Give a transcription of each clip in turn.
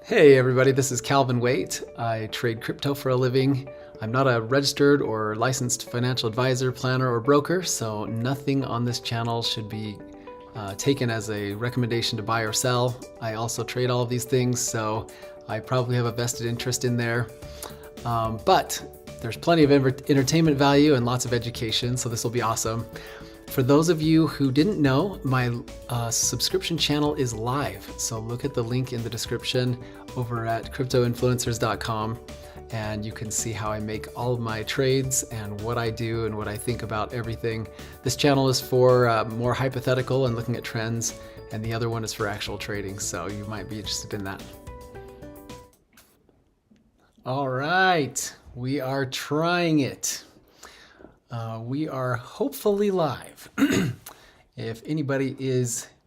Hey everybody, this is Calvin Waite. I trade crypto for a living. I'm not a registered or licensed financial advisor, planner, or broker, so nothing on this channel should be taken as a recommendation to buy or sell. I also trade all of these things, so I probably have a vested interest in there. But there's plenty of entertainment value and lots of education, so this will be awesome. For those of you who didn't know, my subscription channel is live. So look at the link in the description over at cryptoinfluencers.com and you can see how I make all of my trades and what I do and what I think about everything. This channel is for more hypothetical and looking at trends, and the other one is for actual trading, so you might be interested in that. All right, we are trying it. We are hopefully live. If anybody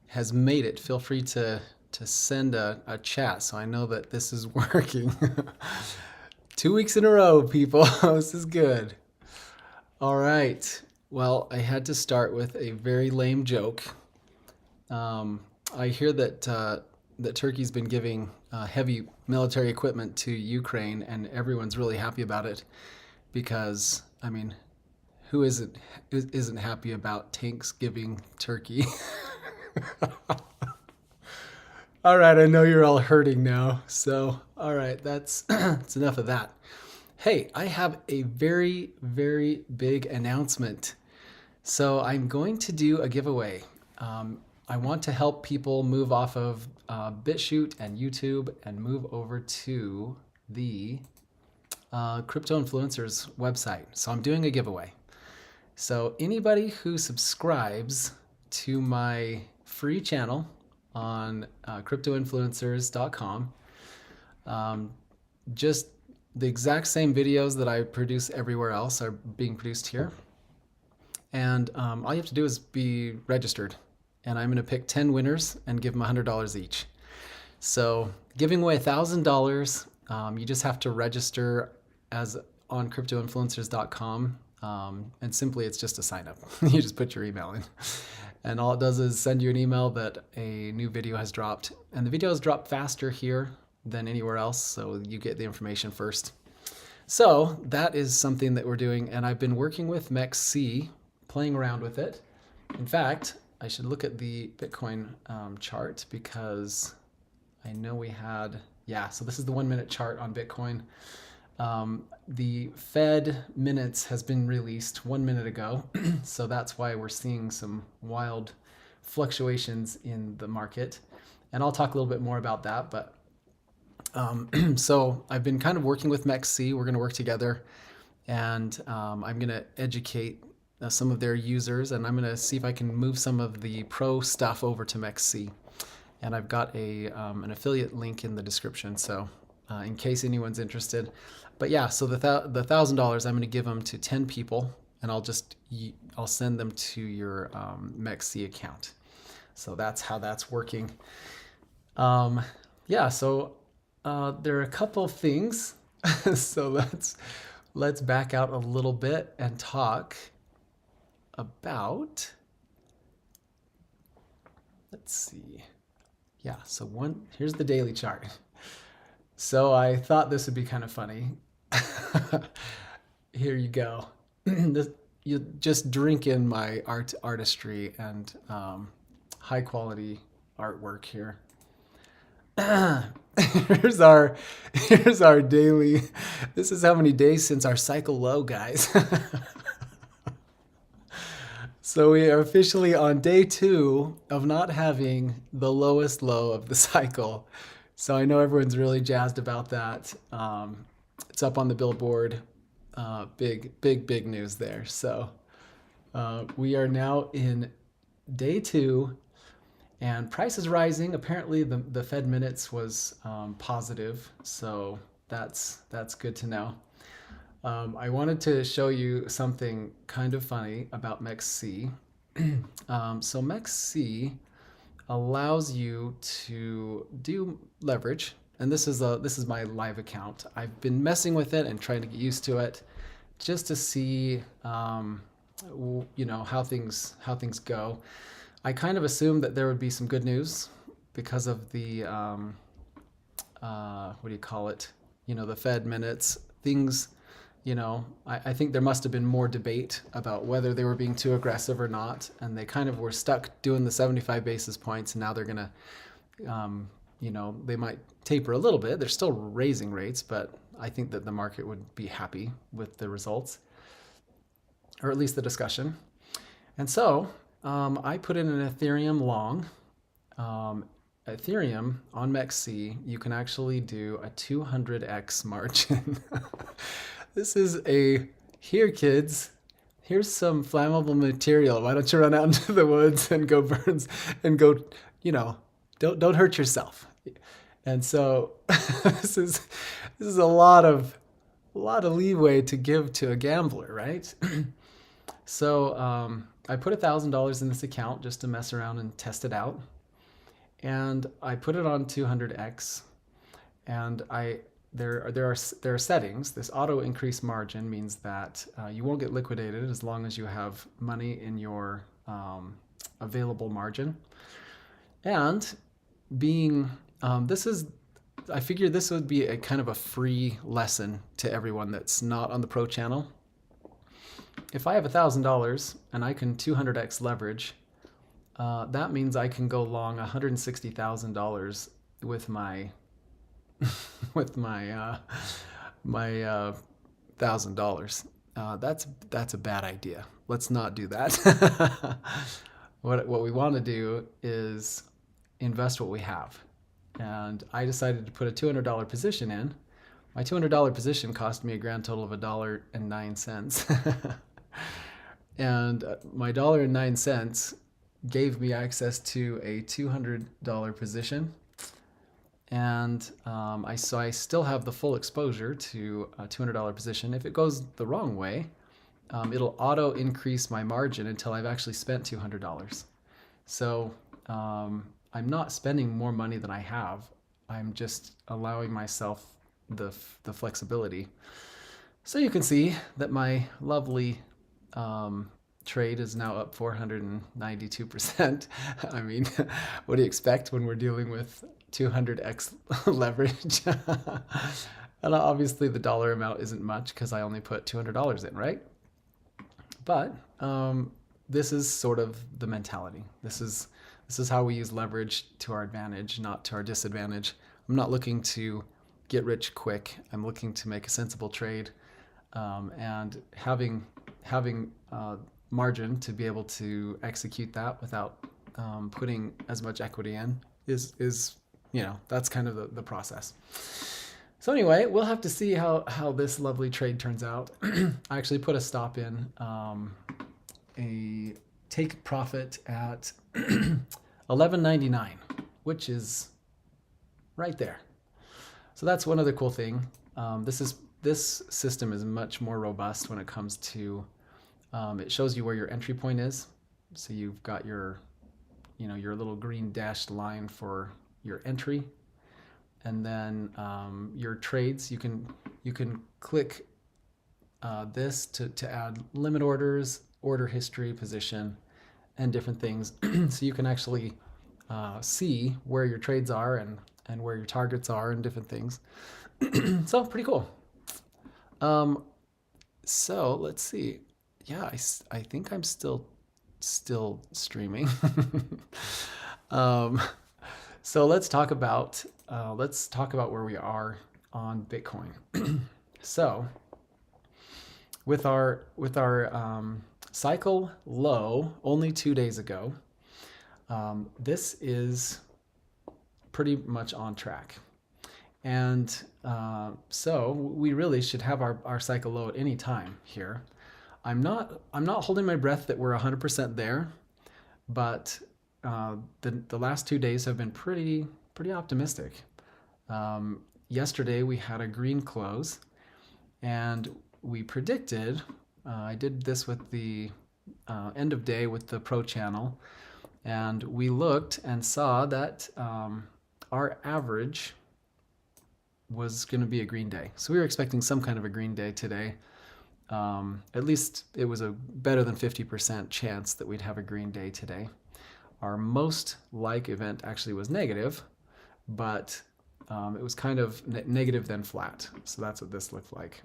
has made it, feel free to send a chat so I know that this is working. 2 weeks in a row, people. This is good. All right. Well, I had to start with a very lame joke. I hear that Turkey's been giving heavy military equipment to Ukraine, and everyone's really happy about it because, I mean, who isn't happy about tanks giving Turkey? All right, I know you're all hurting now. So, all right, that's enough of that. Hey, I have a very, very big announcement. So I'm going to do a giveaway. I want to help people move off of BitChute and YouTube and move over to the Crypto Influencers website. So I'm doing a giveaway. So anybody who subscribes to my free channel on cryptoinfluencers.com, just the exact same videos that I produce everywhere else are being produced here. And all you have to do is be registered. And I'm going to pick 10 winners and give them $100 each. So giving away $1,000, you just have to register as on cryptoinfluencers.com. And simply it's just a sign up. You just put your email in. And all it does is send you an email that a new video has dropped. And the videos drop faster here than anywhere else, so you get the information first. So that is something that we're doing, and I've been working with MEXC, playing around with it. In fact, I should look at the Bitcoin chart because I know we had, yeah, so this is the 1 minute chart on Bitcoin. The Fed minutes has been released 1 minute ago, so that's why we're seeing some wild fluctuations in the market. And I'll talk a little bit more about that, but so I've been kind of working with MEXC. We're going to work together, and I'm going to educate some of their users, and I'm going to see if I can move some of the pro stuff over to MEXC. And I've got an affiliate link in the description, so in case anyone's interested. But yeah, so the $1,000 I'm going to give them to 10 people, and I'll send them to your MEXC account. So that's how that's working. Yeah, so there are a couple of things. So let's back out a little bit and talk about. Let's see. Yeah, so here's the daily chart. So I thought this would be kind of funny. Here you go. You just drink in my artistry and high quality artwork here. Here's our daily. This is how many days since our cycle low, guys. So we are officially on day 2 of not having the lowest low of the cycle. So I know everyone's really jazzed about that. It's up on the billboard. Big news there. So we are now in day 2, and price is rising. Apparently the Fed minutes was positive, so that's good to know. I wanted to show you something kind of funny about MEXC. So MEXC allows you to do leverage, and this is my live account. I've been messing with it and trying to get used to it, just to see, you know, how things go. I kind of assumed that there would be some good news because of the what do you call it? The Fed minutes, things, I think there must have been more debate about whether they were being too aggressive or not. And they kind of were stuck doing the 75 basis points. And now they're going to, they might taper a little bit. They're still raising rates, but I think that the market would be happy with the results, or at least the discussion. And so I put in an Ethereum long. Ethereum on MEXC, you can actually do a 200x margin. This is here kids, here's some flammable material. Why don't you run out into the woods and go burns and go, don't hurt yourself. And so this is a lot of leeway to give to a gambler, right? So I put $1,000 in this account just to mess around and test it out. And I put it on 200x, and there are settings. This auto increase margin means that you won't get liquidated as long as you have money in your available margin. And being I figured this would be a kind of a free lesson to everyone that's not on the pro channel. If I have $1,000 and I can 200x leverage, that means I can go long $160,000 with my $1,000. That's a bad idea. Let's not do that. What we want to do is invest what we have. And I decided to put a $200 position in. My $200 position cost me a grand total of $1.09. And my $1.09 gave me access to a $200 position. And I still have the full exposure to a $200 position. If it goes the wrong way, it'll auto increase my margin until I've actually spent $200. So I'm not spending more money than I have. I'm just allowing myself the flexibility. So you can see that my lovely trade is now up 492%. I mean, what do you expect when we're dealing with 200x leverage? And obviously the dollar amount isn't much because I only put $200 in, right? But this is sort of the mentality. This is how we use leverage to our advantage, not to our disadvantage. I'm not looking to get rich quick. I'm looking to make a sensible trade, and having margin to be able to execute that without putting as much equity in is that's kind of the process. So anyway, we'll have to see how this lovely trade turns out. I actually put a stop in, a take profit at $11.99, which is right there. So that's one other cool thing. This system is much more robust when it comes to it shows you where your entry point is. So you've got your little green dashed line for your entry, and then your trades. You can click this to add limit orders, order history, position, and different things. So you can actually see where your trades are and where your targets are and different things. So pretty cool. So let's see. Yeah, I think I'm still streaming. So let's talk about where we are on Bitcoin. So with our cycle low only 2 days ago, this is pretty much on track. And so we really should have our cycle low at any time here. I'm not holding my breath that we're 100% there, but the last 2 days have been pretty optimistic. Yesterday we had a green close, and we predicted. I did this with the end of day with the pro channel, and we looked and saw that our average was going to be a green day. So we were expecting some kind of a green day today. At least it was a better than 50% chance that we'd have a green day today. Our most like event actually was negative, but It was kind of negative then flat. So that's what this looked like.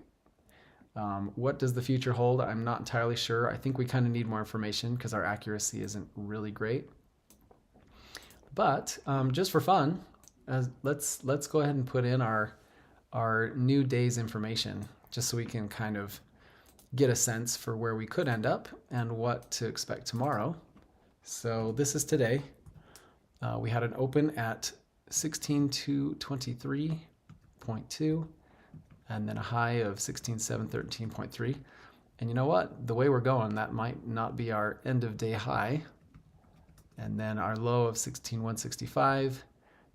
What does the future hold? I'm not entirely sure. I think we kind of need more information because our accuracy isn't really great. But just for fun, let's go ahead and put in our new day's information just so we can kind of get a sense for where we could end up and what to expect tomorrow. So this is today. We had an open at 16,223.2 and then a high of 16,713.3. And you know what? The way we're going, that might not be our end of day high. And then our low of 16,165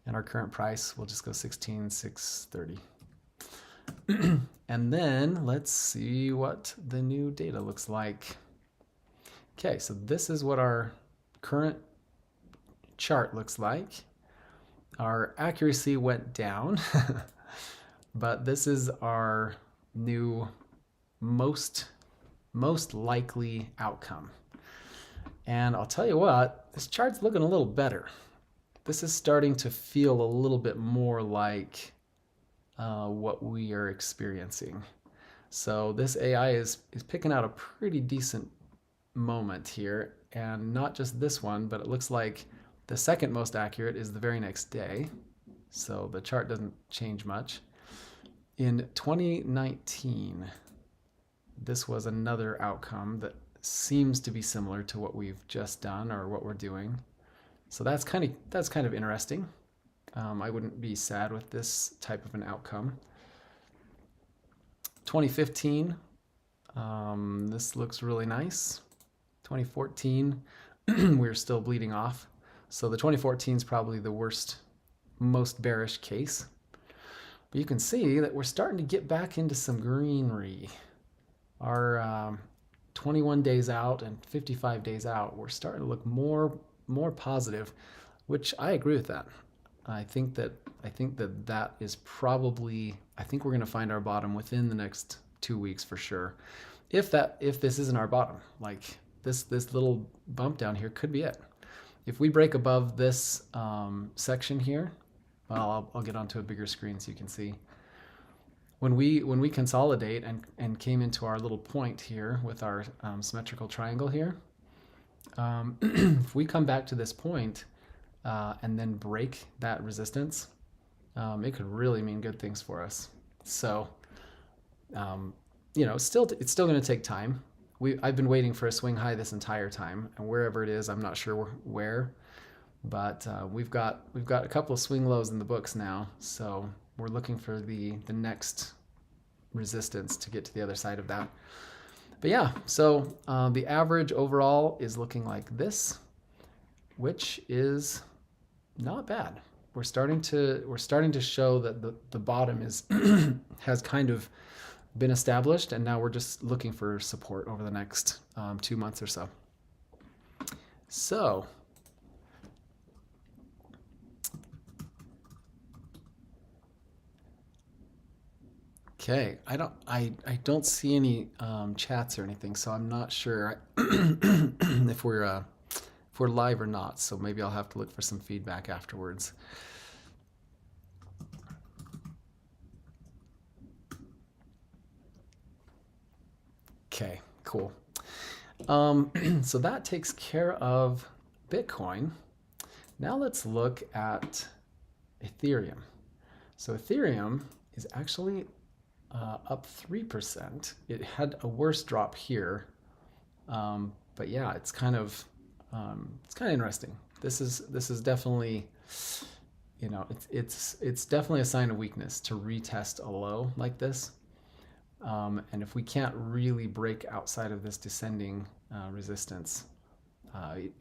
and our current price, we'll just go 16,630. And then let's see what the new data looks like. Okay, so this is what our current chart looks like. Our accuracy went down, but this is our new most likely outcome. And I'll tell you what, this chart's looking a little better. This is starting to feel a little bit more like what we are experiencing. So this AI is picking out a pretty decent moment here, and not just this one, but it looks like the second most accurate is the very next day. So the chart doesn't change much. In 2019, this was another outcome that seems to be similar to what we've just done or what we're doing. So that's kind of interesting. I wouldn't be sad with this type of an outcome. 2015, this looks really nice. 2014, we're still bleeding off. So the 2014 is probably the most bearish case. But you can see that we're starting to get back into some greenery. Our 21 days out and 55 days out, we're starting to look more positive, which I agree with that. I think that is probably, I think we're going to find our bottom within the next 2 weeks for sure. If this isn't our bottom, like this little bump down here could be it. If we break above this section here, well, I'll get onto a bigger screen so you can see. When we consolidate and came into our little point here with our symmetrical triangle here, if we come back to this point and then break that resistance, it could really mean good things for us. So, you know, it's still going to take time. I've been waiting for a swing high this entire time, and wherever it is, I'm not sure where, but we've got a couple of swing lows in the books now, so we're looking for the next resistance to get to the other side of that. But yeah, so the average overall is looking like this, which is not bad. We're starting to show that the bottom is has kind of been established, and now we're just looking for support over the next 2 months or so. So okay, I don't see any chats or anything, so I'm not sure if we're live or not. So maybe I'll have to look for some feedback afterwards. Okay, cool. So that takes care of Bitcoin. Now let's look at Ethereum. So Ethereum is actually up 3%. It had a worse drop here, but yeah, it's kind of interesting. This is definitely, you know, it's definitely a sign of weakness to retest a low like this. And if we can't really break outside of this descending resistance,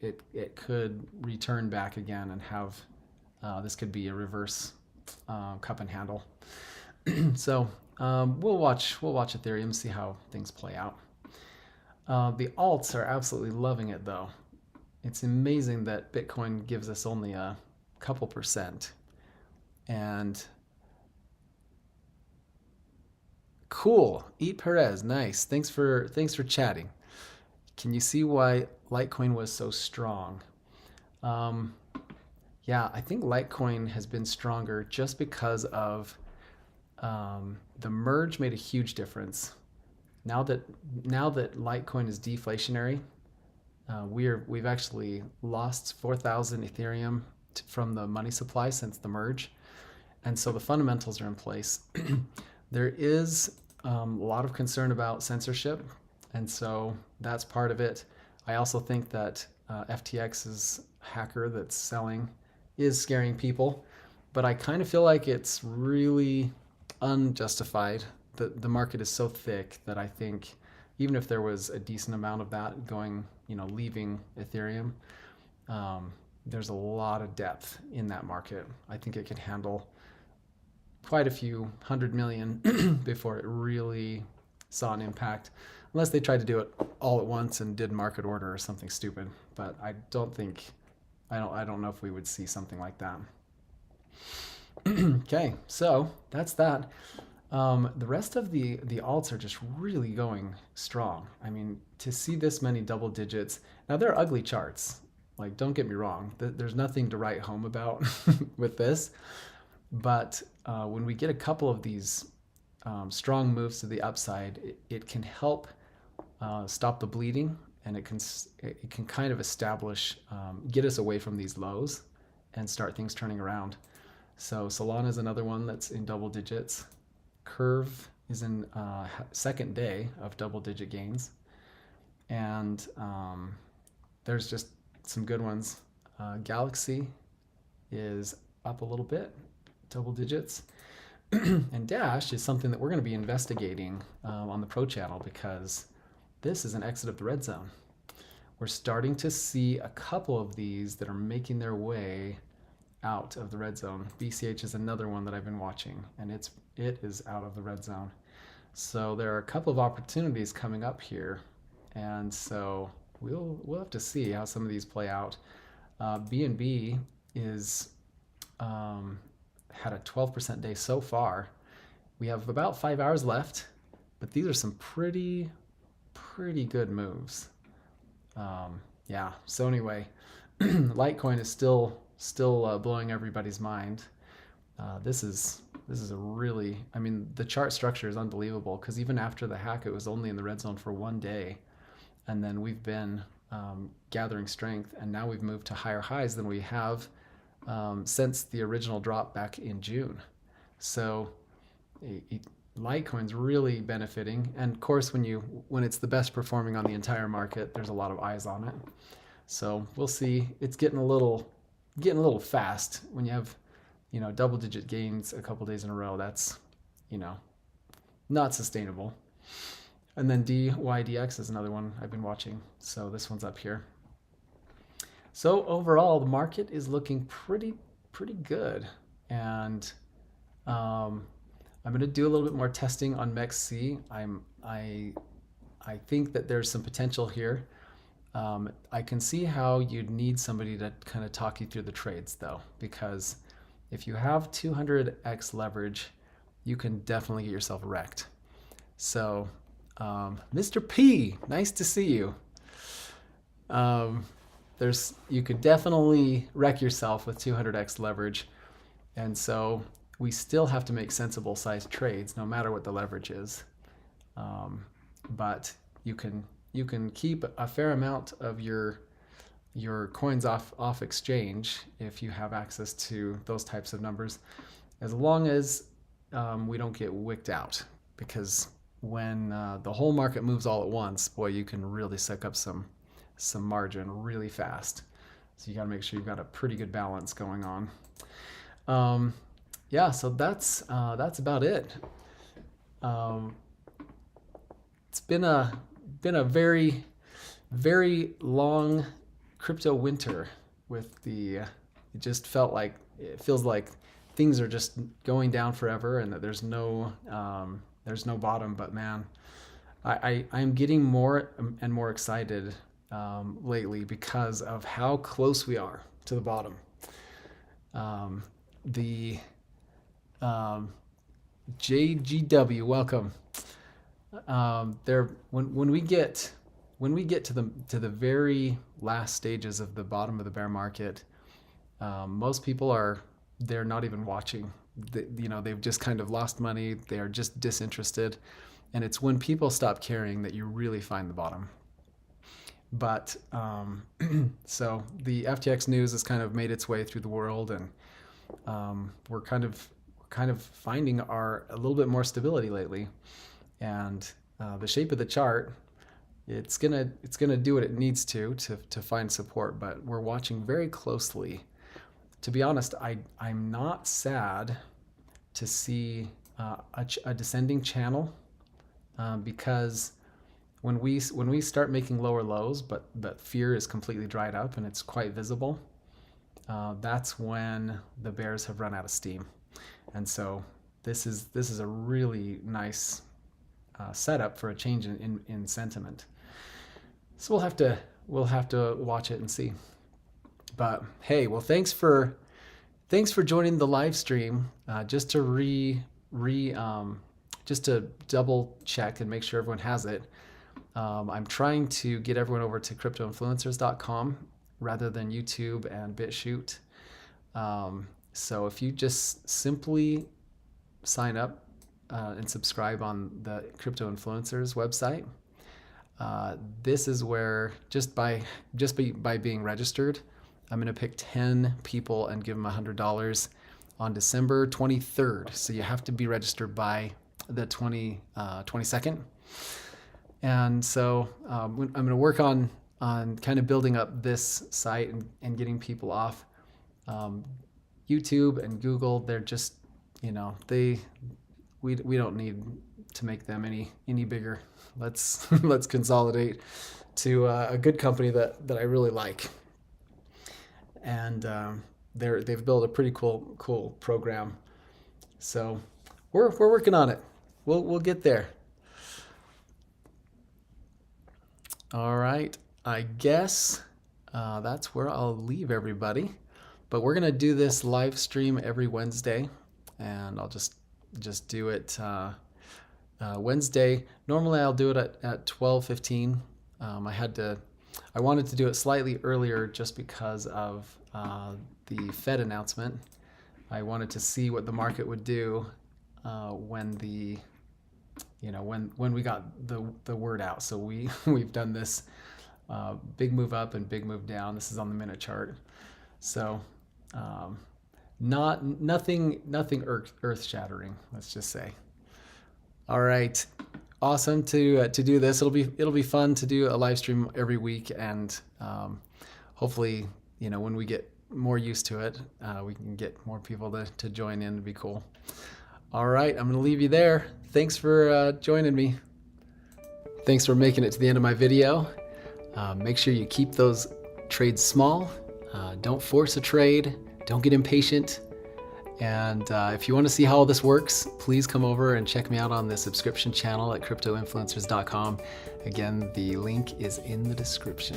it could return back again and have this could be a reverse cup and handle. So we'll watch Ethereum, see how things play out. The alts are absolutely loving it though. It's amazing that Bitcoin gives us only a couple percent, and cool. Eat Perez, nice. Thanks for chatting. Can you see why Litecoin was so strong? Yeah, I think Litecoin has been stronger just because of the merge made a huge difference. Now that Litecoin is deflationary, we've actually lost 4,000 Ethereum from the money supply since the merge, and so the fundamentals are in place. There is a lot of concern about censorship, and so that's part of it. I also think that FTX's hacker that's selling is scaring people, but I kind of feel like it's really unjustified. The market is so thick that I think even if there was a decent amount of that going, leaving Ethereum, there's a lot of depth in that market. I think it could handle quite a few 100 million before it really saw an impact, unless they tried to do it all at once and did market order or something stupid. But I don't know if we would see something like that. Okay, so that's that. The rest of the alts are just really going strong. I mean, to see this many double digits, now they're ugly charts. Like, don't get me wrong, there's nothing to write home about with this. But when we get a couple of these strong moves to the upside, it can help stop the bleeding, and it can kind of establish, get us away from these lows and start things turning around. So Solana is another one that's in double digits. Curve is in second day of double-digit gains, and there's just some good ones. Galaxy is up a little bit, double digits, and Dash is something that we're going to be investigating on the Pro channel, because this is an exit of the red zone. We're starting to see a couple of these that are making their way out of the red zone. BCH is another one that I've been watching, and it is out of the red zone. So there are a couple of opportunities coming up here, and so we'll have to see how some of these play out. BNB is had a 12% day so far. We have about 5 hours left, but these are some pretty good moves. Yeah. So anyway, Litecoin is still blowing everybody's mind. This is a really, I mean, the chart structure is unbelievable, because even after the hack, it was only in the red zone for 1 day, and then we've been gathering strength, and now we've moved to higher highs than we have since the original drop back in June. So Litecoin's really benefiting, and of course when it's the best performing on the entire market, there's a lot of eyes on it. So we'll see. It's getting a little fast when you have double-digit gains a couple days in a row. That's not sustainable. And then DYDX is another one I've been watching. So this one's up here. So overall, the market is looking pretty good, and I'm going to do a little bit more testing on MEXC. I think that there's some potential here. I can see how you'd need somebody to kind of talk you through the trades, though, because if you have 200x leverage, you can definitely get yourself wrecked. So, Mr. P, nice to see you. You could definitely wreck yourself with 200x leverage, and so we still have to make sensible sized trades, no matter what the leverage is. But you can keep a fair amount of your coins off exchange if you have access to those types of numbers, as long as we don't get wicked out, because when the whole market moves all at once, boy, you can really suck up some margin really fast. So you got to make sure you've got a pretty good balance going on. Yeah, so that's about it. It's been a very long crypto winter with it feels like things are just going down forever, and that there's no bottom. But man, I'm getting more and more excited lately because of how close we are to the bottom. JGW, welcome. When we get to the very last stages of the bottom of the bear market, Most people they're not even watching. They've just kind of lost money. They are just disinterested. And it's when people stop caring that you really find the bottom. But so the FTX news has kind of made its way through the world, and we're kind of finding a little bit more stability lately. And the shape of the chart, it's gonna do what it needs to find support. But we're watching very closely. To be honest, I'm not sad to see a descending channel, because when we start making lower lows, but fear is completely dried up and it's quite visible, that's when the bears have run out of steam. And so this is a really nice setup for a change in sentiment. So we'll have to watch it and see. But hey, well, thanks for joining the live stream. Just to just to double check and make sure everyone has it. I'm trying to get everyone over to cryptoinfluencers.com rather than YouTube and BitChute. So if you just simply sign up and subscribe on the Crypto Influencers website, this is where just by being registered, I'm going to pick 10 people and give them $100 on December 23rd. So you have to be registered by the 22nd. And so I'm going to work on kind of building up this site and getting people off YouTube and Google. They're just, we don't need to make them any bigger. Let's consolidate to a good company that I really like. And they've built a pretty cool program. So we're working on it. We'll get there. All right, I guess that's where I'll leave everybody. But we're gonna do this live stream every Wednesday, and I'll just do it Wednesday. Normally I'll do it at 12:15. I wanted to do it slightly earlier just because of the Fed announcement. I wanted to see what the market would do when we got the word out. So we've done this big move up and big move down. This is on the minute chart. So nothing earth shattering, let's just say. All right, awesome to do this. It'll be fun to do a live stream every week, and hopefully when we get more used to it, we can get more people to join in. It'd be cool. All right, I'm gonna leave you there. Thanks for joining me. Thanks for making it to the end of my video. Make sure you keep those trades small. Don't force a trade. Don't get impatient. And if you want to see how all this works, please come over and check me out on the subscription channel at cryptoinfluencers.com. Again, the link is in the description.